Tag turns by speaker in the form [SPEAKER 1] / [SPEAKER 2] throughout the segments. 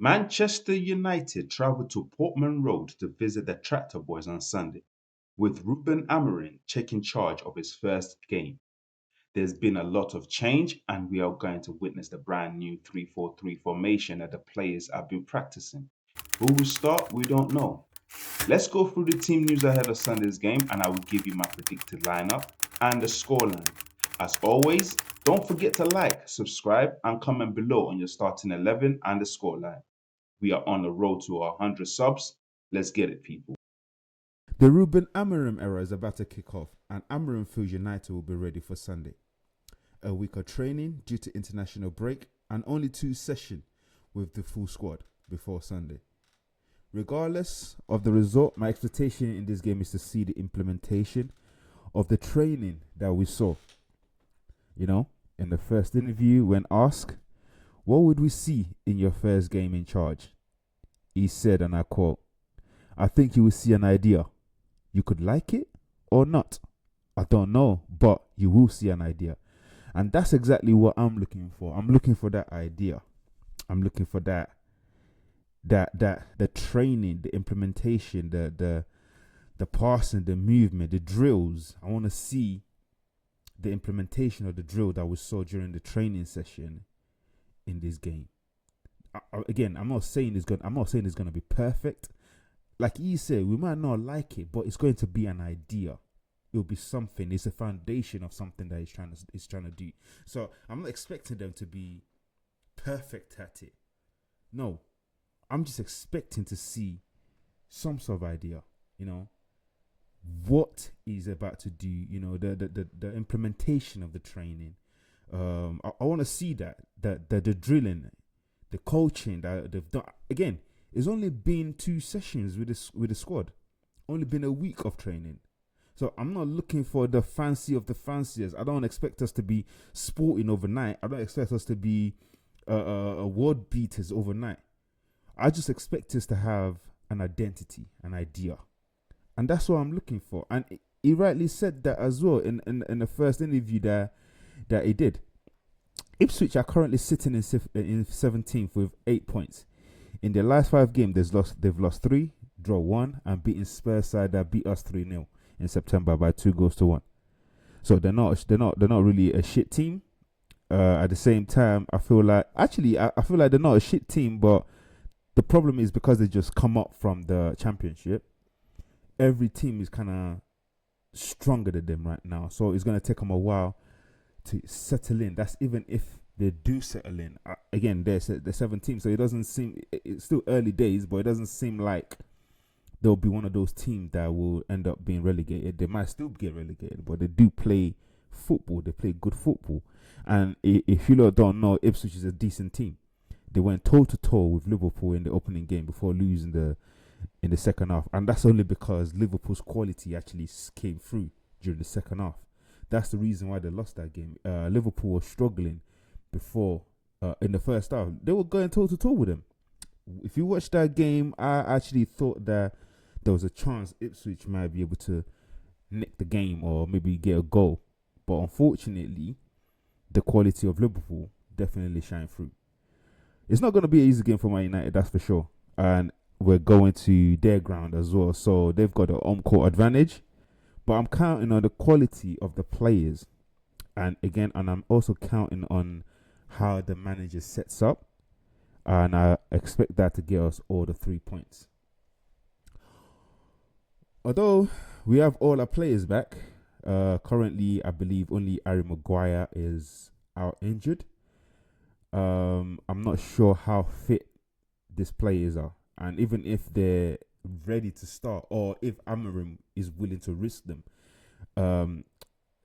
[SPEAKER 1] Manchester United travelled to Portman Road to visit the Tractor Boys on Sunday, with Ruben Amorim taking charge of his first game. There's been a lot of change, and we are going to witness the brand new 3-4-3 formation that the players have been practicing. Who will start? We don't know. Let's go through the team news ahead of Sunday's game, and I will give you my predicted lineup and the scoreline. As always, don't forget to like, subscribe, and comment below on your starting 11 and the scoreline. We are on the road to 100 subs. Let's get it, people.
[SPEAKER 2] The Ruben Amorim era is about to kick off, and Amorim feels United will be ready for Sunday. A week of training due to international break, and only 2 sessions with the full squad before Sunday. Regardless of the result, my expectation in this game is to see the implementation of the training that we saw. In the first interview, when asked, "What would we see in your first game in charge?" he said, and I quote, "I think you will see an idea. You could like it or not. I don't know, but you will see an idea." And that's exactly what I'm looking for. I'm looking for that idea. I'm looking for that the training, the implementation, the passing, the movement, the drills. I want to see the implementation of the drill that we saw during the training session in this game. Again, I'm not saying it's going to be perfect. Like he said, we might not like it, but it's going to be an idea. It'll be something. It's a foundation of something that he's trying to do. So I'm not expecting them to be perfect at it. No, I'm just expecting to see some sort of idea. What he's about to do. The implementation of the training. I want to see the drilling, the coaching that they've done. Again, it's only been 2 sessions with the squad. Only been a week of training. So I'm not looking for the fancy of the fanciers. I don't expect us to be sporting overnight. I don't expect us to be world beaters overnight. I just expect us to have an identity, an idea. And that's what I'm looking for. And he rightly said that as well in the first interview that he did. Ipswich are currently sitting in 17th with 8 points. In their last 5 games, they've lost 3, draw 1, and beaten Spurs side that beat us 3-0 in September by 2-1. So they're not really a shit team. At the same time, I feel like they're not a shit team, but the problem is because they just come up from the championship. Every team is kind of stronger than them right now, so it's gonna take them a while to settle in. That's even if they do settle in. Again, they're 17, so it doesn't seem, it's still early days, but it doesn't seem like they'll be one of those teams that will end up being relegated. They might still get relegated, but they do play football. They play good football. And if you lot don't know, Ipswich is a decent team. They went toe-to-toe with Liverpool in the opening game before losing in the second half. And that's only because Liverpool's quality actually came through during the second half. That's the reason why they lost that game. Liverpool was struggling before in the first half. They were going toe-to-toe with them. If you watch that game, I actually thought that there was a chance Ipswich might be able to nick the game or maybe get a goal. But unfortunately, the quality of Liverpool definitely shined through. It's not going to be an easy game for Man United, that's for sure. And we're going to their ground as well. So they've got a home court advantage. But I'm counting on the quality of the players. And I'm also counting on how the manager sets up. And I expect that to get us all the 3 points. Although we have all our players back, currently I believe only Harry Maguire is out injured. I'm not sure how fit these players are, and even if they're ready to start, or if Amorim is willing to risk them.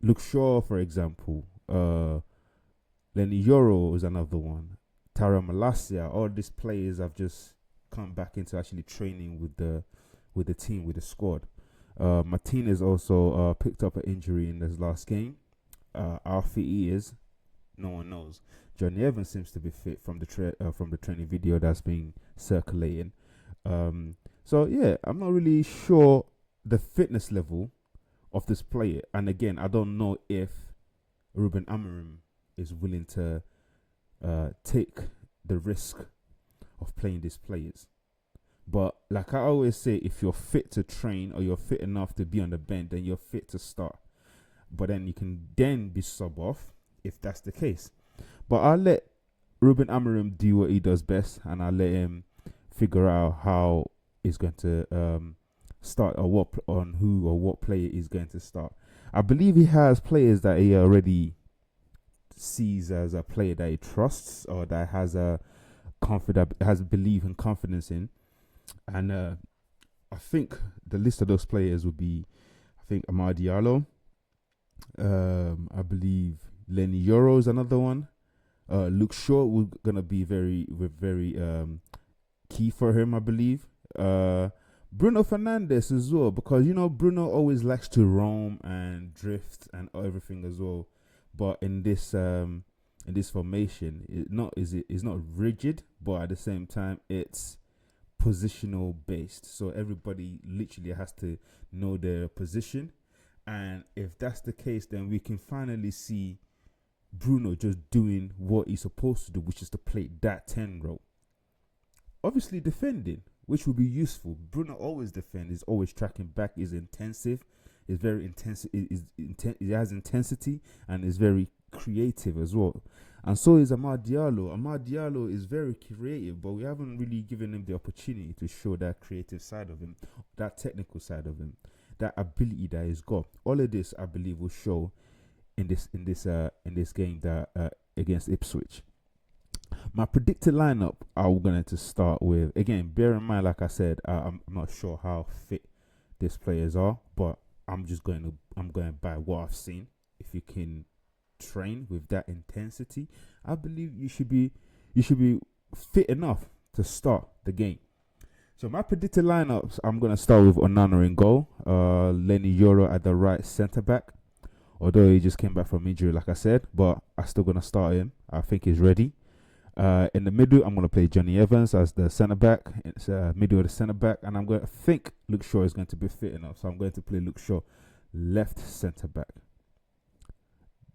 [SPEAKER 2] Luke Shaw, for example, Lenny Yoro is another one. Tara Malasia, all these players have just come back into actually training with the team, with the squad. Martinez also picked up an injury in this last game. How fit he is, no one knows. Johnny Evans seems to be fit from the training video that's been circulating. So yeah, I'm not really sure the fitness level of this player. And again, I don't know if Ruben Amorim is willing to take the risk of playing these players. But like I always say, if you're fit to train or you're fit enough to be on the bench, then you're fit to start. But then you can then be sub off if that's the case. But I'll let Ruben Amorim do what he does best, and I'll let him figure out how he's going to start, or what on who or what player he's going to start. I believe he has players that he already sees as a player that he trusts, or that has a has belief and confidence in. And I think the list of those players would be, I think, Amad Diallo. I believe Lenny Yoro is another one. Luke Shaw was gonna be very key for him, I believe. Bruno Fernandes as well, because Bruno always likes to roam and drift and everything as well. But in this formation, it's not rigid, but at the same time it's positional based. So everybody literally has to know their position, and if that's the case, then we can finally see Bruno just doing what he's supposed to do, which is to play that 10 role. Obviously defending, which will be useful. Bruno always defends. He's always tracking back. He's intensive. He's very intense. He has intensity and is very creative as well. And so is Amad Diallo. Amad Diallo is very creative, but we haven't really given him the opportunity to show that creative side of him, that technical side of him, that ability that he's got. All of this, I believe, will show in this game that against Ipswich. My predicted lineup, I'm going to start with, again, bear in mind, like I said, I'm not sure how fit these players are, but I'm going by what I've seen. If you can train with that intensity, I believe you should be fit enough to start the game. So my predicted lineups, I'm going to start with Onana in goal, Lenny Yoro at the right centre back, although he just came back from injury, like I said, but I'm still going to start him. I think he's ready. In the middle, I'm going to play Johnny Evans as the centre back. It's middle of the centre back, and I'm going to think Luke Shaw is going to be fit enough, so I'm going to play Luke Shaw left centre back.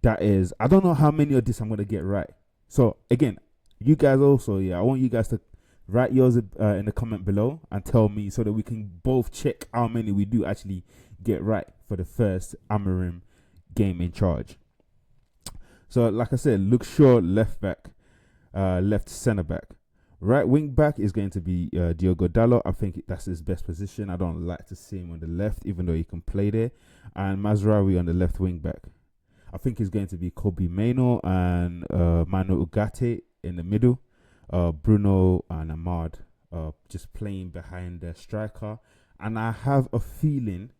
[SPEAKER 2] That is, I don't know how many of this I'm going to get right. So again, you guys also, I want you guys to write yours in the comment below and tell me, so that we can both check how many we do actually get right for the first Amorim game in charge. So like I said, Luke Shaw left back, left centre back. Right wing back is going to be Diogo Dalot. I think that's his best position. I don't like to see him on the left, even though he can play there. And Mazraoui on the left wing back. I think it's going to be Kobe Mainoo and Manu Ugarte in the middle. Bruno and Amad just playing behind the striker. And I have a feeling,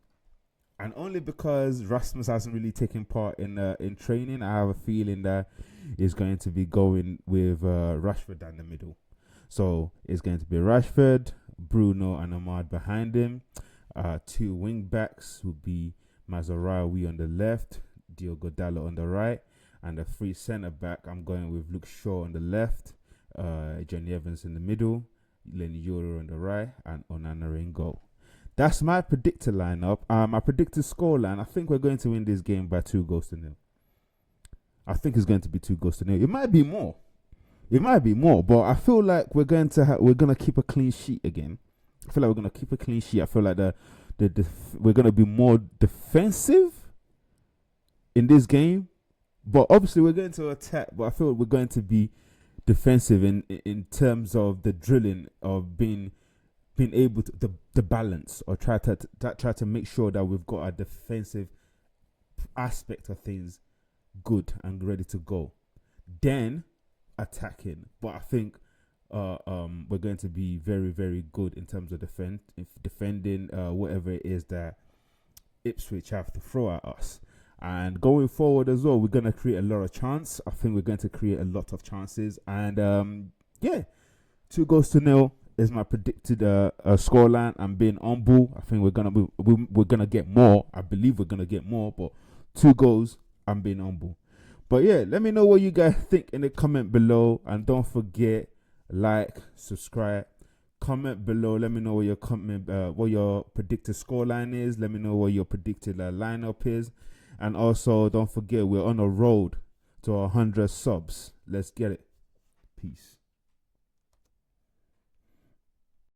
[SPEAKER 2] and only because Rasmus hasn't really taken part in training, I have a feeling that he's going to be going with Rashford down the middle. So it's going to be Rashford, Bruno and Amad behind him. Two wing backs would be Mazraoui on the left, Diogo Dalot on the right, and the free centre back, I'm going with Luke Shaw on the left, Johnny Evans in the middle, Lenny Yoro on the right, and Onana in goal. That's my predicted lineup. My predicted scoreline, I think we're going to win this game by 2-0. I think it's going to be 2-0. It might be more. But I feel like we're going to keep a clean sheet again. I feel like we're going to keep a clean sheet. I feel like we're going to be more defensive in this game, but obviously we're going to attack. But I feel we're going to be defensive in terms of the drilling of being able to the balance, or try to make sure that we've got a defensive aspect of things good and ready to go. Then attacking, but I think we're going to be very, very good in terms of defending whatever it is that Ipswich have to throw at us. And going forward as well, we're going to create a lot of chance. I think we're going to create a lot of chances. And 2-0 is my predicted scoreline. I'm being humble. I think we're gonna get more. I believe we're gonna get more, but 2 goals, I'm being humble. But yeah, let me know what you guys think in the comment below, and don't forget, like, subscribe, comment below. Let me know what your predicted scoreline is. Let me know what your predicted lineup is. And also, don't forget, we're on a road to 100 subs. Let's get it. Peace.